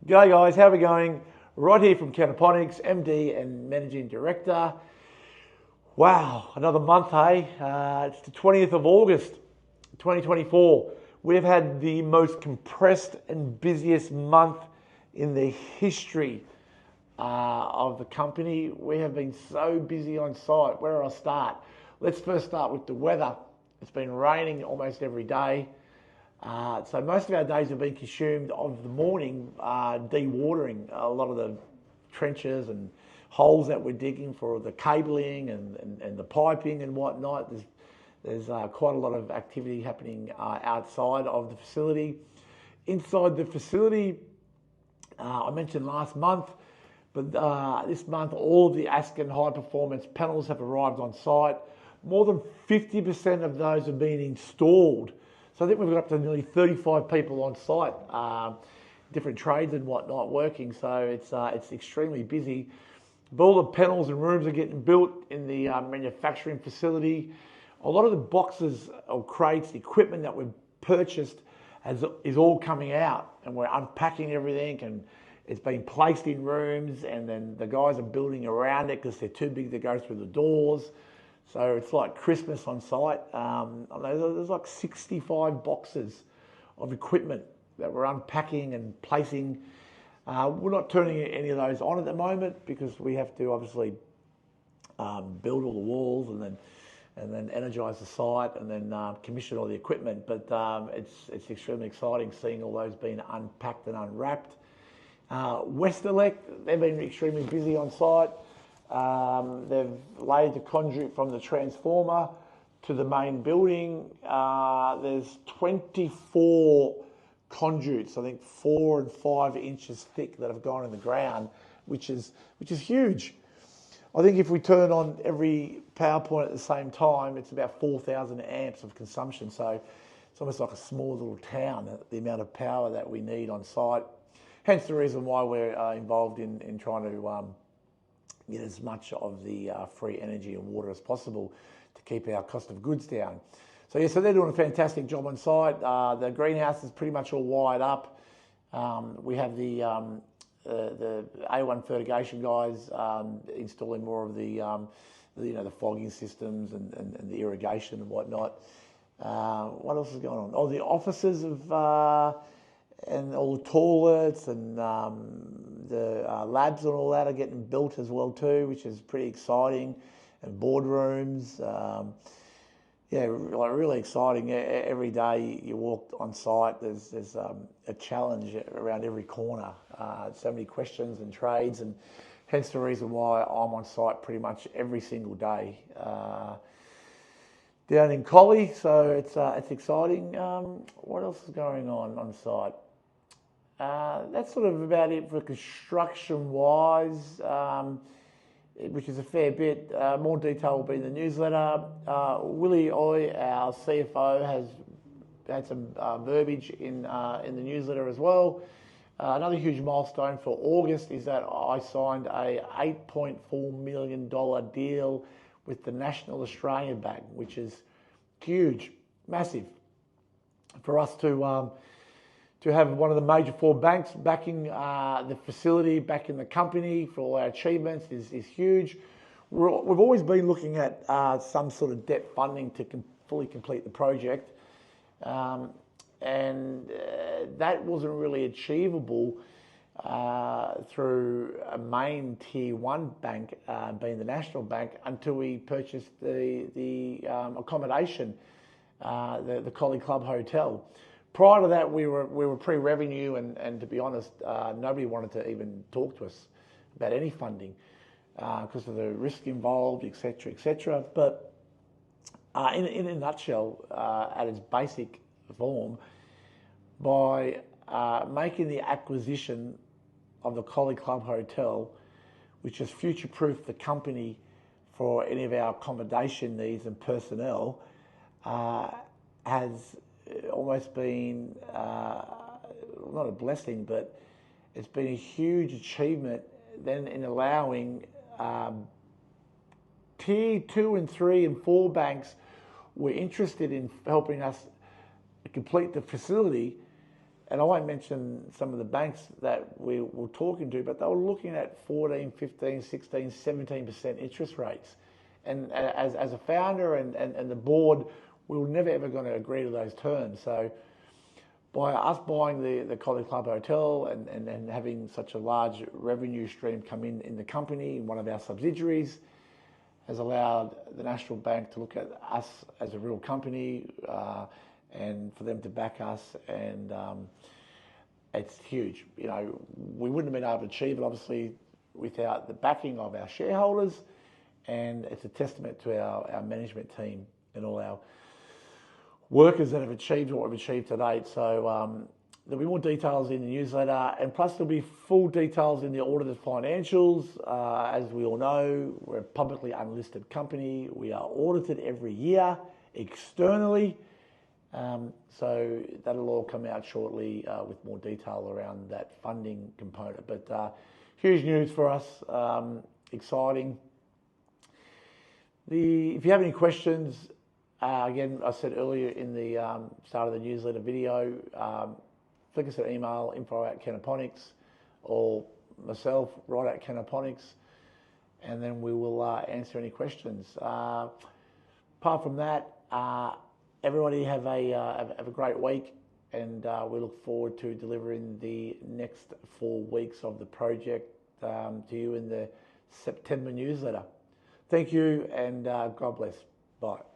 G'day guys, how are we going? Rod here from Counterponics, MD and Managing Director. Wow, another month, hey? It's the 20th of August, 2024. We've had the most compressed and busiest month in the history of the company. We have been so busy on site. Where do I start? Let's first start with the weather. It's been raining almost every day. So most of our days have been consumed of the morning dewatering a lot of the trenches and holes that we're digging for the cabling and the piping and whatnot. There's quite a lot of activity happening outside of the facility. Inside the facility, I mentioned last month, but this month all of the Asken high performance panels have arrived on site. More than 50% of those have been installed. So I think we've got up to nearly 35 people on site, different trades and whatnot working. So it's extremely busy. But all the panels and rooms are getting built in the manufacturing facility. A lot of the boxes or crates, the equipment that we've purchased is all coming out, and we're unpacking everything, and it's been placed in rooms, and then the guys are building around it because they're too big to go through the doors. So it's like Christmas on site. There's like 65 boxes of equipment that we're unpacking and placing. We're not turning any of those on at the moment because we have to obviously build all the walls and then energize the site and then commission all the equipment. But it's extremely exciting seeing all those being unpacked and unwrapped. Westelec, they've been extremely busy on site. They've laid the conduit from the transformer to the main building. There's 24 conduits, I think 4 and 5 inches thick, that have gone in the ground, which is huge. I think if we turn on every power point at the same time, it's about 4,000 amps of consumption. So it's almost like a small little town, the amount of power that we need on site. Hence the reason why we're involved in trying to get as much of the free energy and water as possible to keep our cost of goods down. So they're doing a fantastic job on site. The greenhouse is pretty much all wired up. We have the A1 fertigation guys installing more of the fogging systems and the irrigation and whatnot. What else is going on? Oh, the offices and all the toilets and the labs and all that are getting built as well too, which is pretty exciting, and boardrooms. Really exciting. Every day you walk on site, there's a challenge around every corner. So many questions and trades, and hence the reason why I'm on site pretty much every single day down in Collie. So it's exciting. What else is going on site? That's sort of about it for construction-wise, which is a fair bit. More detail will be in the newsletter. Willie Oy, our CFO, has had some verbiage in the newsletter as well. Another huge milestone for August is that I signed a $8.4 million deal with the National Australia Bank, which is huge, massive, for us to have one of the major 4 banks backing the facility, backing the company for all our achievements is huge. We've always been looking at some sort of debt funding to fully complete the project, and that wasn't really achievable through a main tier 1 bank, being the National Bank, until we purchased the accommodation, the Collie Club Hotel. Prior to that, we were pre-revenue, and to be honest, nobody wanted to even talk to us about any funding because of the risk involved, etc., etc. But in a nutshell, at its basic form, by making the acquisition of the Collie Club Hotel, which has future-proofed the company for any of our accommodation needs and personnel, has almost been not a blessing, but it's been a huge achievement then in allowing tier 2 and 3 and 4 banks were interested in helping us complete the facility And I won't mention some of the banks that we were talking to, but they were looking at 14, 15, 16, 17% interest rates. And as a founder and the board, we were never ever going to agree to those terms. So by us buying the College Club Hotel and having such a large revenue stream come in the company, in one of our subsidiaries, has allowed the National Bank to look at us as a real company and for them to back us. And it's huge. You know, we wouldn't have been able to achieve it, obviously, without the backing of our shareholders. And it's a testament to our management team and all our workers that have achieved what we've achieved to date. So there'll be more details in the newsletter, and plus there'll be full details in the audited financials. As we all know, we're a publicly unlisted company. We are audited every year externally. So that'll all come out shortly with more detail around that funding component. But huge news for us, exciting. If you have any questions, again, I said earlier in the start of the newsletter video, flick us an email, info@Canaponics, or myself, right@Canaponics, and then we will answer any questions. Apart from that, everybody have a great week, and we look forward to delivering the next 4 weeks of the project to you in the September newsletter. Thank you, and God bless. Bye.